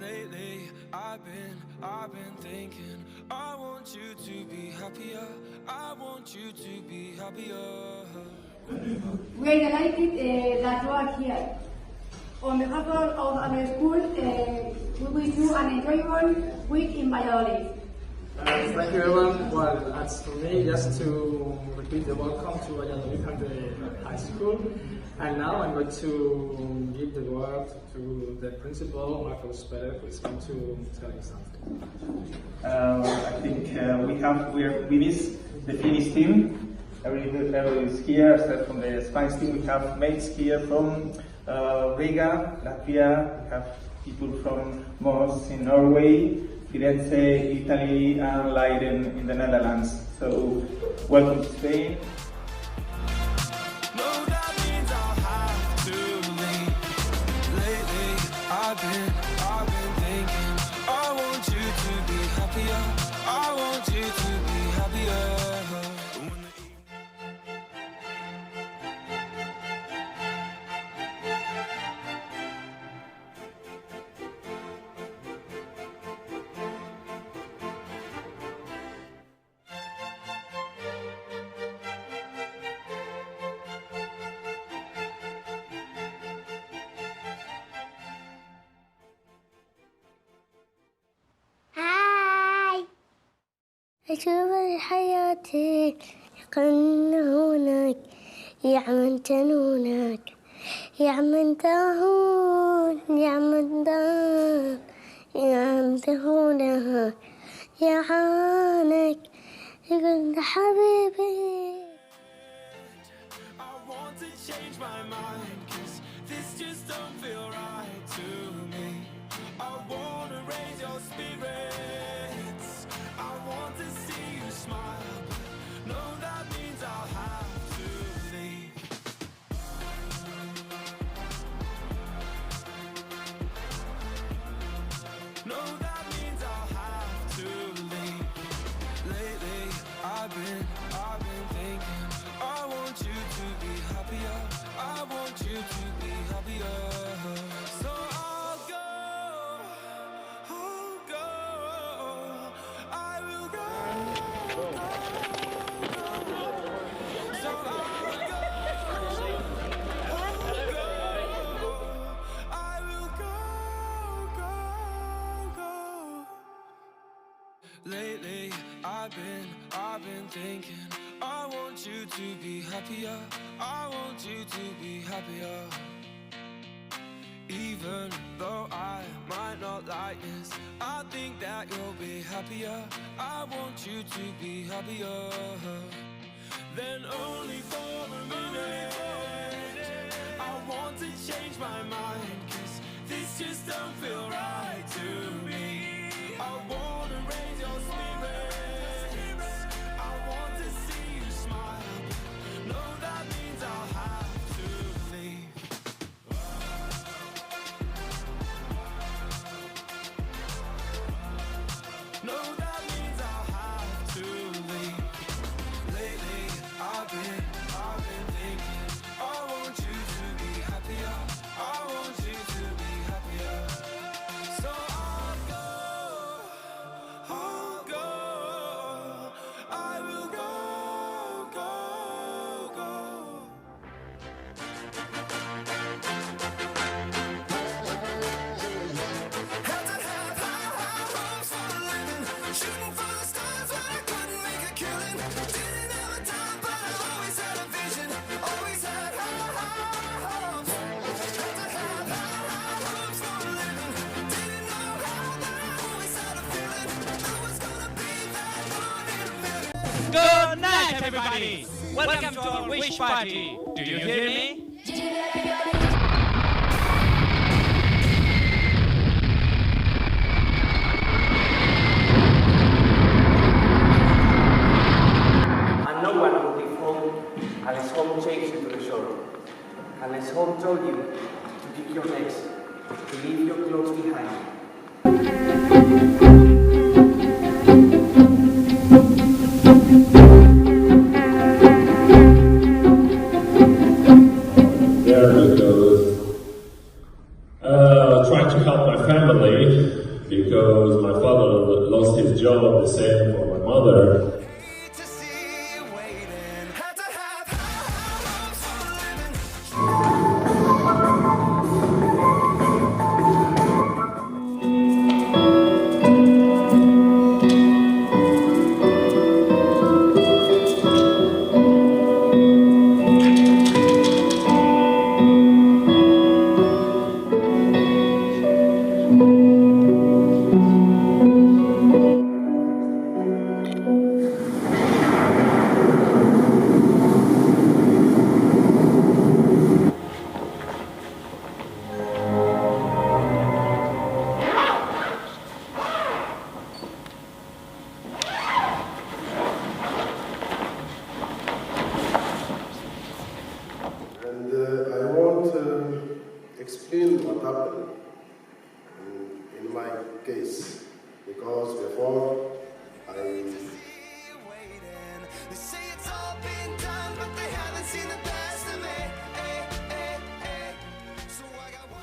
Lately, I've been thinking, I want you to be happier. I want you to be happier. We are delighted that you are here. On behalf of our school, we wish you an enjoyable week in Valladolid. Thank you, everyone. Well, as for me, just to repeat the welcome to Valladolid at the high school. And now I'm going to give the word to the principal, Marcos Perez, who is going to tell you something. I think we miss the Finnish team. Everybody is here, except from the Spanish team. We have mates here from Riga, Latvia. We have people from Mos in Norway, Firenze, Italy, and Leiden in the Netherlands. So, welcome to Spain. No, that means I'll have to leave. Lately, I've been thinking, I want you to be happier. I want you to be happier. أشوف الحياة يقنعونك يا من جنونك يا من دهون يا من دهون يا من دهونك يا عانك يقول حبيبي. I want to change my mind, 'cause this just don't feel right to me. I want to raise your spirits. I want to see you smile. No, that means I'll have to leave. No, that means I'll have to leave. Lately, I've been thinking, I want you to be happier. I want you to be happier. So I'll go. I will go. So I'll go. I will go. Lately, I've been thinking, I want you to be happier. I want you to be happier. Even though I might not like this, I think that you'll be happier. I want you to be happier. Then only for a minute, I want to change my mind, 'cause this just don't feel right to me. I want to raise your spirits. I want to see you smile. No, that means I'll have to leave. No, that means I'll have to leave. Lately, I've been thinking, I want you to be happier. I want you to be happier. So I'll go. I will go. Shooting for the stars when I couldn't make a killing. Didn't have a time, but I always had a vision. Always had hopes. Had to have hopes for a living. Didn't know how, but I always had a feeling I was gonna be that one in a million. Good night, everybody! Welcome to our wish party. Do you hear me? And no one will be home unless home takes you to the shore. Unless home told you to kick your legs, to leave your clothes behind. There he goes. Trying to help my family.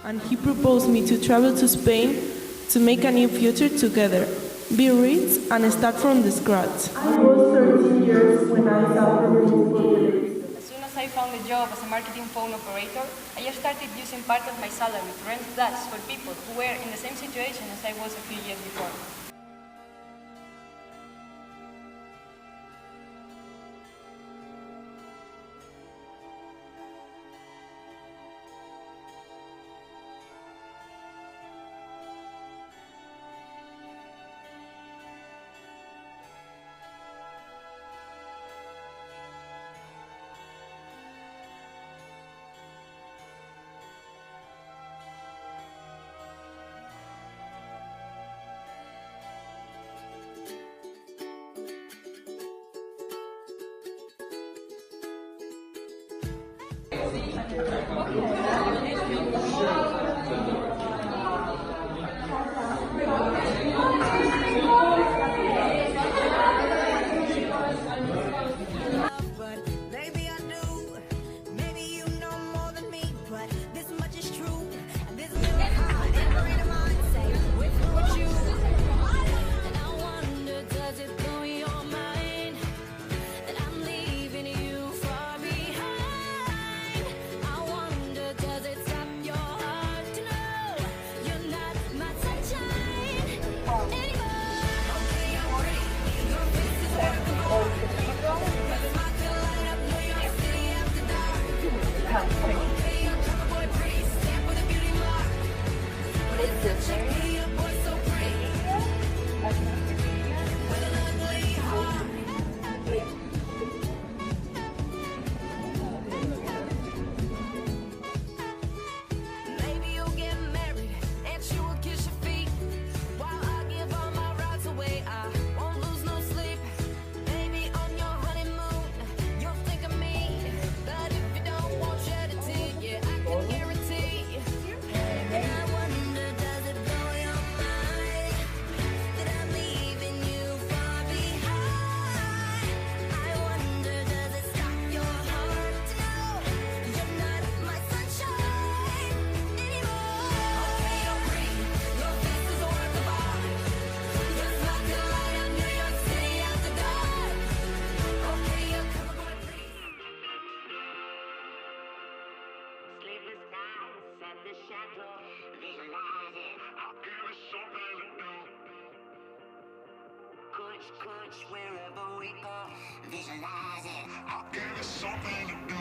and he proposed me to travel to Spain to make a new future together, be rich and start from the scratch. I was 13 years when I started moving for As soon as I found a job as a marketing phone operator, I just started using part of my salary to rent flats for people who were in the same situation as I was a few years before.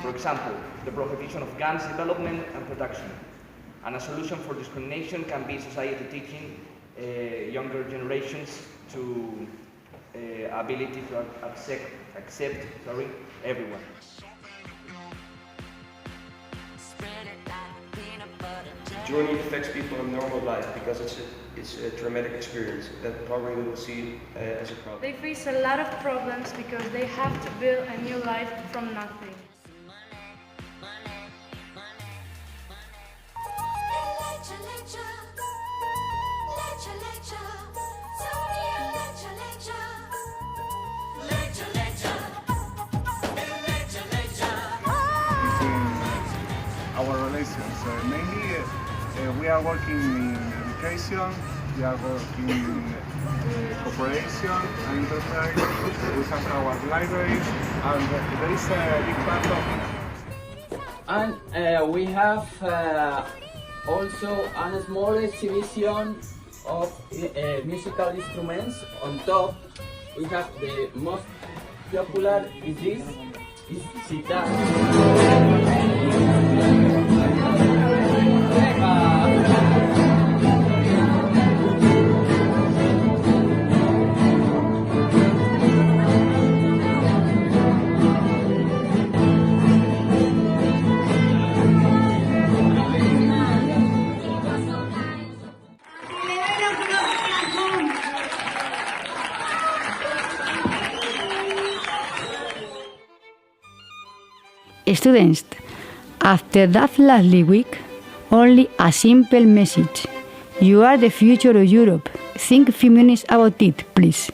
For example, the prohibition of guns development and production. And a solution for discrimination can be society teaching younger generations to ability to accept everyone. Joining affects people in normal life because it's a traumatic experience that probably we will see as a problem. They face a lot of problems because they have to build a new life from nothing. Our relations. Mainly we are working in education, we are working in cooperation and enterprise, we have our libraries, and there is a big part of... And we have also a small exhibition of musical instruments. On top, we have the most popular is this, is sitar. Students, after that lovely week, only a simple message. You are the future of Europe. Think a few minutes about it, please.